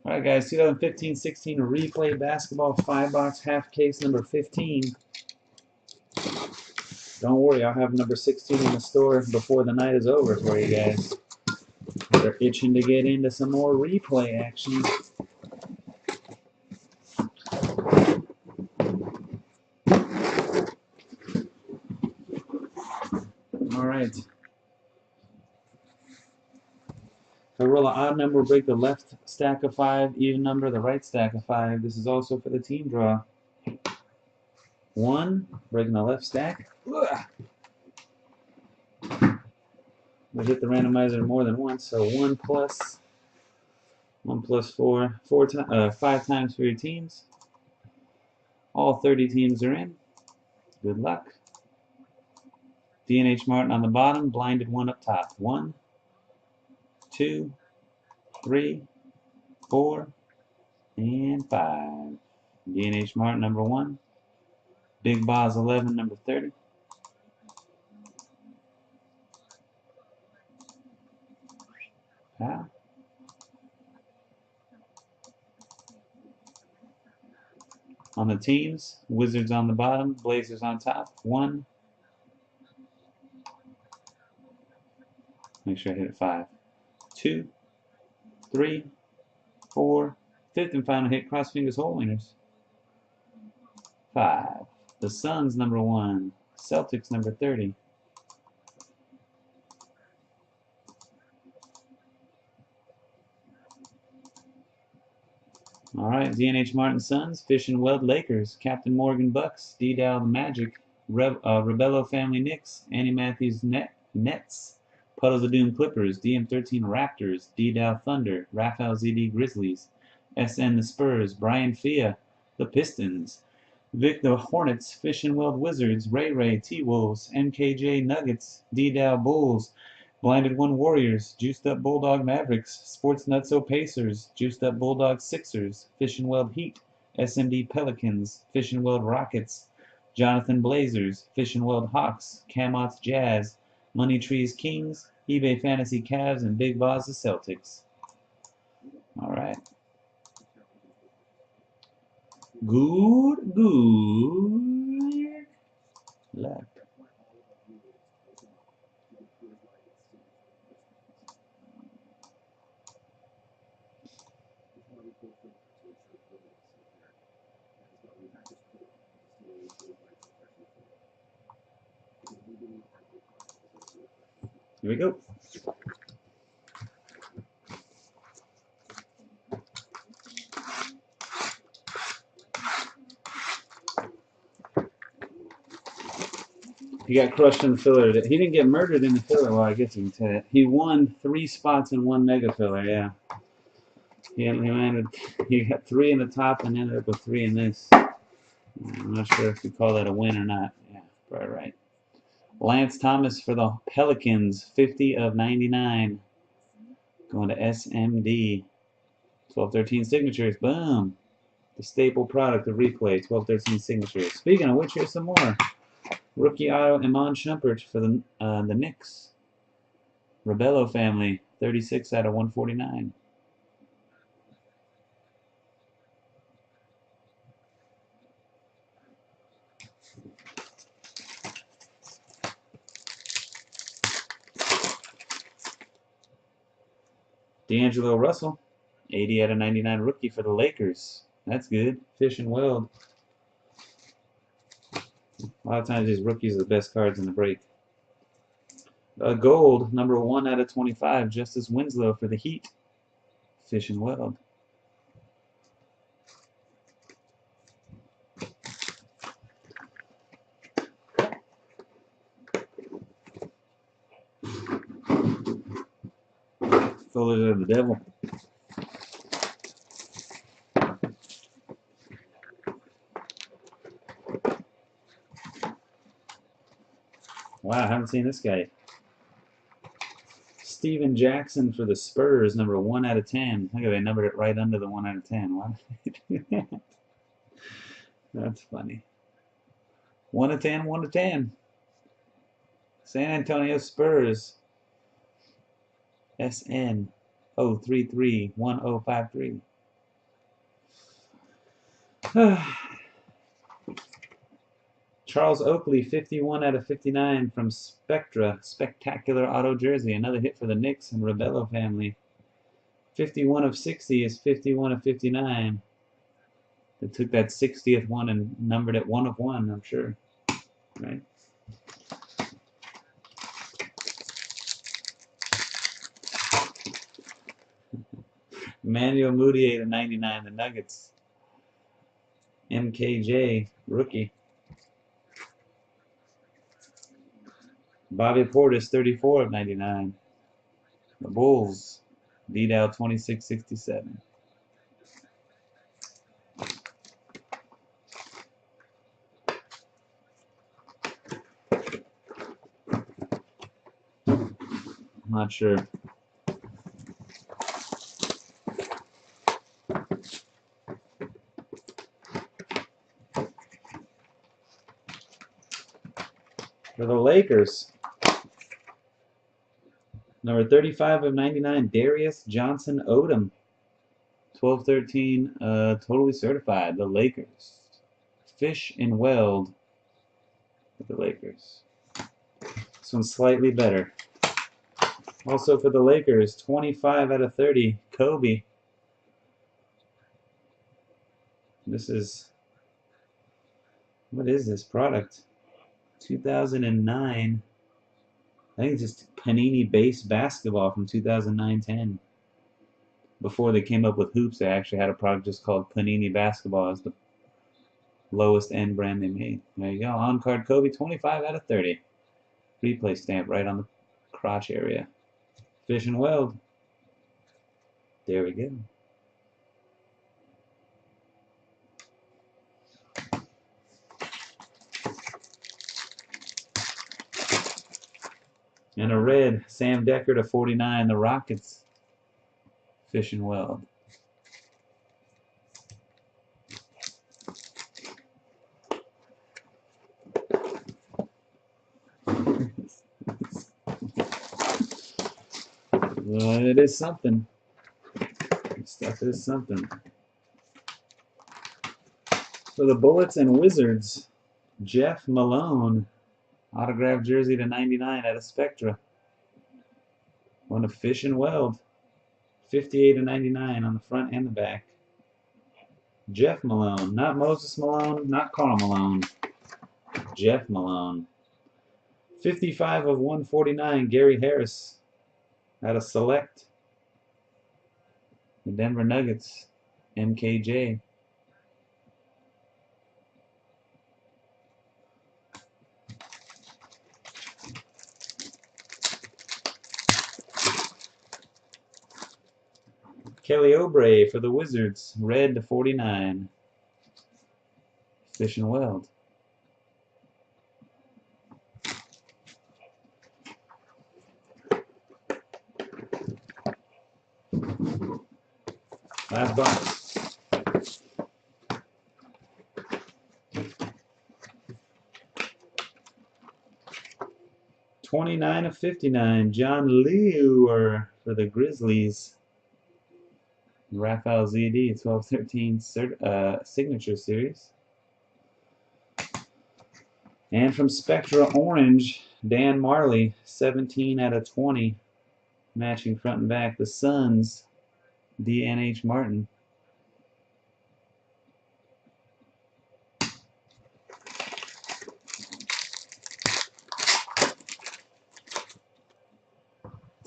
Alright guys, 2015-16 replay basketball 5-box half case number 15. Don't worry, I'll have number 16 in the store before the night is over for you guys. They're itching to get into some more replay action. Alright. If I roll an odd number, break the left stack of 5, even number the right stack of 5. This is also for the team draw. 1, breaking the left stack. Ugh. We hit the randomizer more than once, so 1 plus 4, 5 times for your teams. All 30 teams are in. Good luck. D&H Martin on the bottom, blinded 1 up top. 1, 2, 3, 4, and 5. D&H Martin number 1. Big Boz 11 number 30. Wow. On the teams, Wizards on the bottom, Blazers on top. 1. Make sure I hit it 5. 2, 3, 4. 5th and final hit, cross fingers, hole winners. 5. The Suns number 1. Celtics number 30. Alright, D&H Martin Suns, Fish and Weld Lakers, Captain Morgan Bucks, D-Dow the Magic, Rebello Family Knicks, Annie Matthews Nets, Puddles of Doom Clippers, DM13 Raptors, D-Dow Thunder, Raphael ZD Grizzlies, SN the Spurs, Brian Fia the Pistons, Vic the Hornets, Fish and Weld Wizards, Ray T-Wolves, MKJ Nuggets, D-Dow Bulls, Blinded 1 Warriors, Juiced Up Bulldog Mavericks, Sports Nutso Pacers, Juiced Up Bulldog Sixers, Fish and Weld Heat, SMD Pelicans, Fish and Weld Rockets, Jonathan Blazers, Fish and Weld Hawks, Camots Jazz, Money Trees Kings, eBay Fantasy Cavs, and Big Boz the Celtics. Alright. Good luck. Here we go. He got crushed in the filler. He didn't get murdered in the filler. Well, I guess you can say that. He won 3 spots in 1 mega filler, yeah. He got 3 in the top and ended up with 3 in this. I'm not sure if you call that a win or not. Yeah, probably right. Lance Thomas for the Pelicans, 50 of 99. Going to SMD. 12-13 signatures. Boom. The staple product of replay. 12-13 signatures. Speaking of which, here's some more. Rookie auto Iman Shumpert for the Knicks. Rebello family, 36 out of 149. D'Angelo Russell, 80 out of 99 rookie for the Lakers. That's good. Fish and Weld. A lot of times these rookies are the best cards in the break. Gold, number 1 out of 25, Justice Winslow for the Heat. Fish and Weld. Fillers of the devil. Wow, I haven't seen this guy. Steven Jackson for the Spurs, number 1 out of 10. Look at they numbered it right under the 1 out of 10. Why did they do that? That's funny. 1 of 10, 1 of 10. San Antonio Spurs. SN 0331053. Charles Oakley, 51 out of 59 from Spectra. Spectacular auto jersey. Another hit for the Knicks and Rebello family. 51 of 60 is 51 of 59. They took that 60th one and numbered it 1 of 1, I'm sure. Right? Emmanuel Mudiay to 99, the Nuggets. MKJ, rookie. Bobby Portis, 34 of 99. The Bulls. D-Dow, 2667. I'm not sure. For the Lakers, number 35 of 99, Darius Johnson Odom. 12-13, totally certified. The Lakers. Fish and Weld for the Lakers. This one's slightly better. Also for the Lakers, 25 out of 30, Kobe. This is, what is this product? 2009. I think it's just Panini base basketball from 2009-10. Before they came up with hoops, they actually had a product just called Panini basketball as the lowest end brand they made. There you go. On card Kobe, 25 out of 30. Replay stamp right on the crotch area. Fish and Weld. There we go. And a red, Sam Decker to 49, the Rockets. Fish and Weld. It is something. This stuff is something. For the Bullets and Wizards, Jeff Malone. Autographed jersey to 99 out of Spectra. One of Fish and Weld. 58 to 99 on the front and the back. Jeff Malone. Not Moses Malone, not Karl Malone. Jeff Malone. 55 of 149, Gary Harris. Out of Select. The Denver Nuggets. MKJ. Kelly Oubre for the Wizards. Red to 49. Fish and Weld. Last box. $29 of 59. John Leuer for the Grizzlies. Raphael ZD 12-13 signature series. And from Spectra Orange, Dan Marley 17 out of 20. Matching front and back. The Suns, DNH Martin.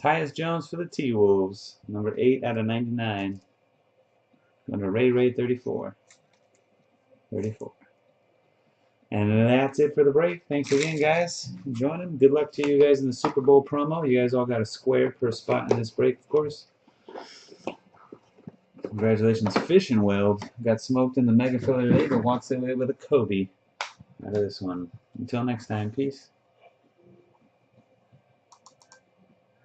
Tyus Jones for the T-Wolves. Number 8 out of 99. Under Ray 34. 34. And that's it for the break. Thanks again, guys, for joining. Good luck to you guys in the Super Bowl promo. You guys all got a square per spot in this break, of course. Congratulations, Fish and Weld. Got smoked in the Mega Filler today, but walks away with a Kobe out of this one. Until next time, peace.